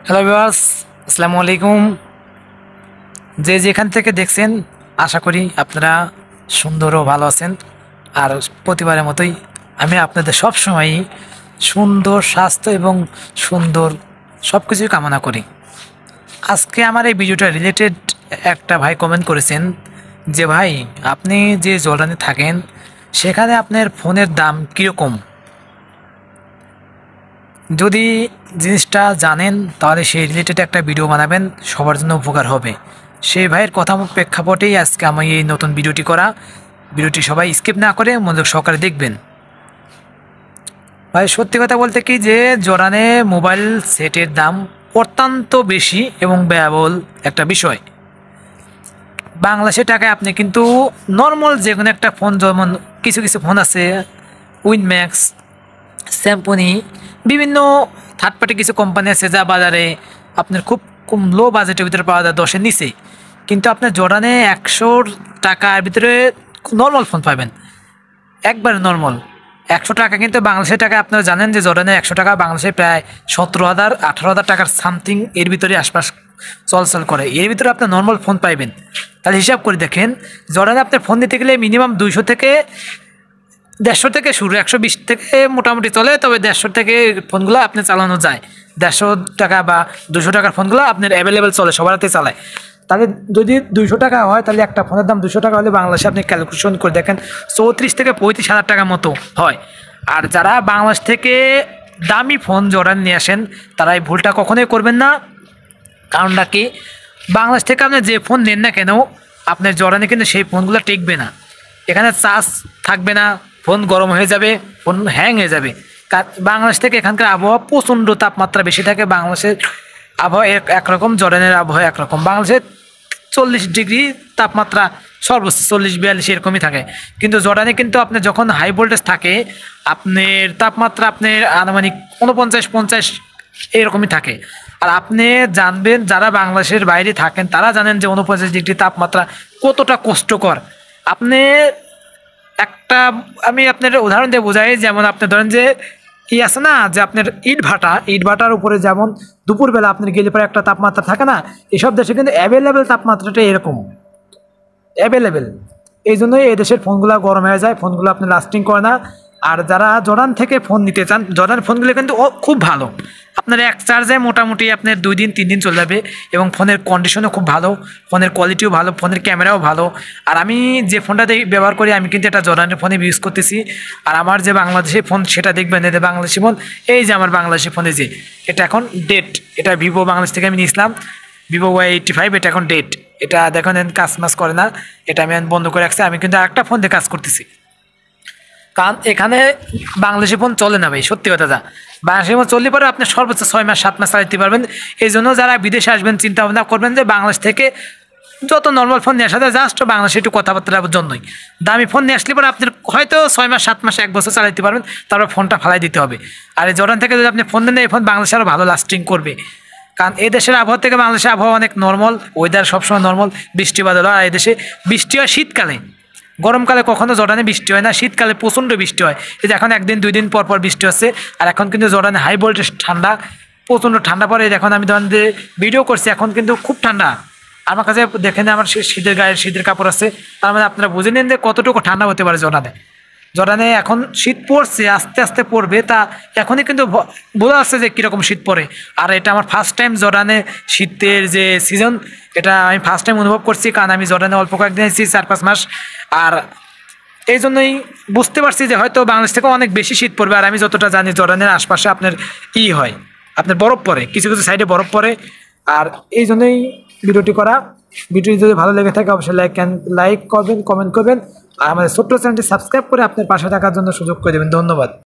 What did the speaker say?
Hello viewers, আসসালামু আলাইকুম। যে যেখান থেকে দেখছেন আশা করি আপনারা সুন্দর ও ভালো আছেন। আর প্রতিবারের মতোই আমি আপনাদের সব সময়ই সুন্দর স্বাস্থ্য এবং সুন্দর সব কিছুই কামনা করি। আজকে আমার এই ভিডিওটা রিলেটেড একটা ভাই কমেন্ট করেছেন যে ভাই, আপনি যে জর্ডানে থাকেন সেখানে আপনার ফোনের দাম কীরকম। যদি জিনিসটা জানেন তাহলে সেই রিলেটেড একটা ভিডিও বানাবেন, সবার জন্য উপকার হবে। সেই ভাইয়ের কথা প্রেক্ষাপটেই আজকে আমি এই নতুন ভিডিওটি করা। ভিডিওটি সবাই স্কিপ না করে মনোযোগ সহকারে দেখবেন। ভাই সত্যি কথা বলতে কি যে জর্ডানে মোবাইল সেটের দাম অত্যন্ত বেশি এবং ব্যয়বহুল একটা বিষয়। বাংলাদেশের টাকায় আপনি কিন্তু নর্মাল যে কোনো একটা ফোন, যেমন কিছু কিছু ফোন আছে উইনম্যাক্স, স্যামসং, বিভিন্ন থার্ড পার্টি কিছু কোম্পানি আছে যা বাজারে আপনার খুব কম লো বাজেটের ভিতরে পাওয়া যায়, 10-এর নিচে। কিন্তু আপনার জর্ডানে 100 টাকার ভিতরে নর্মাল ফোন পাবেন, একবারে নর্মাল 100 টাকা। কিন্তু বাংলাদেশের টাকা আপনারা জানেন যে জর্ডানে 100 টাকা বাংলাদেশে প্রায় 17,000-18,000 টাকার সামথিং এর ভিতরে আশপাশ চলচল করে। এর ভিতরে আপনার নর্মাল ফোন পাইবেন। তাহলে হিসাব করে দেখেন, জর্ডানে আপনার ফোন দিতে গেলে মিনিমাম 200 থেকে 150 থেকে শুরু, 120 থেকে মোটামুটি চলে, তবে 150 থেকে ফোনগুলো আপনি চালানো যায়। 150 টাকা বা 200 টাকার ফোনগুলো আপনার অ্যাভেলেবেল চলে, সবার হাতে চালায়। তাহলে যদি 200 টাকা হয় তাহলে একটা ফোনের দাম 200 টাকা হলে বাংলাদেশে আপনি ক্যালকুলেশন করে দেখেন 34 থেকে 35 হাজার টাকার মতো হয়। আর যারা বাংলাদেশ থেকে দামি ফোন জর্ডান নিয়ে আসেন তারা এই ভুলটা কখনোই করবেন না। কারণটা কি, বাংলাদেশ থেকে আপনি যে ফোন নেন না কেন আপনার জর্ডানে কিন্তু সেই ফোনগুলো টিকবে না। এখানে চার্জ থাকবে না, ফোন গরম হয়ে যাবে, ফোন হ্যাং হয়ে যাবে। বাংলাদেশ থেকে এখানকার আবহাওয়া প্রচণ্ড তাপমাত্রা বেশি থাকে। বাংলাদেশের আবহাওয়া একরকম, জর্ডানের আবহাওয়া একরকম। বাংলাদেশে 40 ডিগ্রি তাপমাত্রা সর্বোচ্চ, 40-42 এরকমই থাকে। কিন্তু জর্ডানে কিন্তু আপনার যখন হাই ভোল্টেজ থাকে আপনার তাপমাত্রা আপনার আনুমানিক 49-50 এরকমই থাকে। আর আপনি জানবেন, যারা বাংলাদেশের বাইরে থাকেন তারা জানেন যে 49 ডিগ্রি তাপমাত্রা কতটা কষ্টকর। আপনি একটা, আমি আপনার উদাহরণ দিয়ে বোঝাই, যেমন আপনি ধরেন যে আছে না যে আপনার ইট ভাটার উপরে যেমন দুপুরবেলা আপনার গেলে পরে একটা তাপমাত্রা থাকে না, এসব দেশে কিন্তু অ্যাভেলেবেল তাপমাত্রাটা এরকম অ্যাভেলেবেল। এই জন্যই এই দেশের ফোনগুলো গরম হয়ে যায়, ফোনগুলো আপনি লাস্টিং করে না। আর যারা জর্ডান থেকে ফোন নিতে চান, জর্ডান ফোনগুলো কিন্তু খুব ভালো। আপনার এক চার্জে মোটামুটি আপনার 2-3 দিন চলে যাবে এবং ফোনের কন্ডিশনও খুব ভালো, ফোনের কোয়ালিটিও ভালো, ফোনের ক্যামেরাও ভালো। আর আমি যে ফোনটা ব্যবহার করি আমি কিন্তু এটা জর্ডানের ফোনে ইউজ করতেছি। আর আমার যে বাংলাদেশি ফোন সেটা দেখবেন, এতে বাংলাদেশি ফোন, এই যে আমার বাংলাদেশি ফোনে যে এটা এখন ডেট, এটা ভিভো বাংলাদেশ থেকে আমি নিয়েছিলাম, ভিভো Y85, এটা এখন ডেট। এটা দেখুন কাজ মাস করে না, এটা আমি বন্ধ করে রাখছি। আমি কিন্তু আরেকটা ফোন দিয়ে কাজ করতেছি, কারণ এখানে বাংলাদেশি ফোন চলে না ভাই, সত্যি কথা। যা বাংলাদেশি ফোন চললে পরে আপনি সর্বোচ্চ 6-7 মাস চালাতে পারবেন। এই জন্য যারা বিদেশে আসবেন চিন্তা ভাবনা করবেন যে বাংলাদেশ থেকে যত নর্মাল ফোন নিয়ে আসা যায়, জাস্ট বাংলাদেশে একটু কথাবার্তার জন্যই। দামি ফোন নিয়ে আসলে পরে আপনার হয়তো 6-7 মাস 1 বছর চালাতে পারবেন, তারপর ফোনটা ফালাই দিতে হবে। আর এই জর্ডান থেকে যদি আপনি ফোন দেন, এই ফোন বাংলাদেশে আরও ভালো লাস্টিং করবে। কারণ এই দেশের আবহাওয়া থেকে বাংলাদেশের আবহাওয়া অনেক নর্মাল, ওয়েদার সবসময় নর্মাল, বৃষ্টি বাদল হয়। আর এই দেশে বৃষ্টি হয় শীতকালে, গরমকালে কখনো জর্ডানে বৃষ্টি হয় না, শীতকালে প্রচণ্ড বৃষ্টি হয়। এই যে এখন 1-2 দিন পর পর বৃষ্টি হচ্ছে। আর এখন কিন্তু জর্ডানে হাই ভোল্টেজ ঠান্ডা, প্রচণ্ড ঠান্ডা পড়ে। এখন আমি ধরেন যে ভিডিও করছি, এখন কিন্তু খুব ঠান্ডা। আমার কাছে দেখেন আমার শীতের গায়ের শীতের কাপড় আছে, তার মানে আপনারা বুঝে নিন যে কতটুকু ঠান্ডা হতে পারে জর্ডানে এখন শীত পড়ছে, আস্তে আস্তে পড়বে। তা এখনই কিন্তু বোঝা যাচ্ছে যে কীরকম শীত পড়ে। আর এটা আমার ফার্স্ট টাইম জর্ডানে শীতের যে সিজন, এটা আমি ফার্স্ট টাইম অনুভব করছি, কারণ আমি জর্ডানে অল্প কয়েকদিন এসেছি, 4-5 মাস। আর এই জন্যই বুঝতে পারছি যে হয়তো বাংলাদেশ থেকে অনেক বেশি শীত পড়বে। আর আমি যতটা জানি জর্ডানের আশপাশে আপনার হয়, আপনার বরফ পড়ে, কিছু কিছু সাইডে বরফ পড়ে। আর এই জন্যই ভিডিওটি করা। ভিডিওটি যদি ভালো লেগে থাকে অবশ্যই লাইক করবেন, কমেন্ট করবেন। আর আমাদের ছোট্ট চ্যানেলটি সাবস্ক্রাইব করে আপনার পাশে থাকার জন্য সুযোগ করে দেবেন। ধন্যবাদ।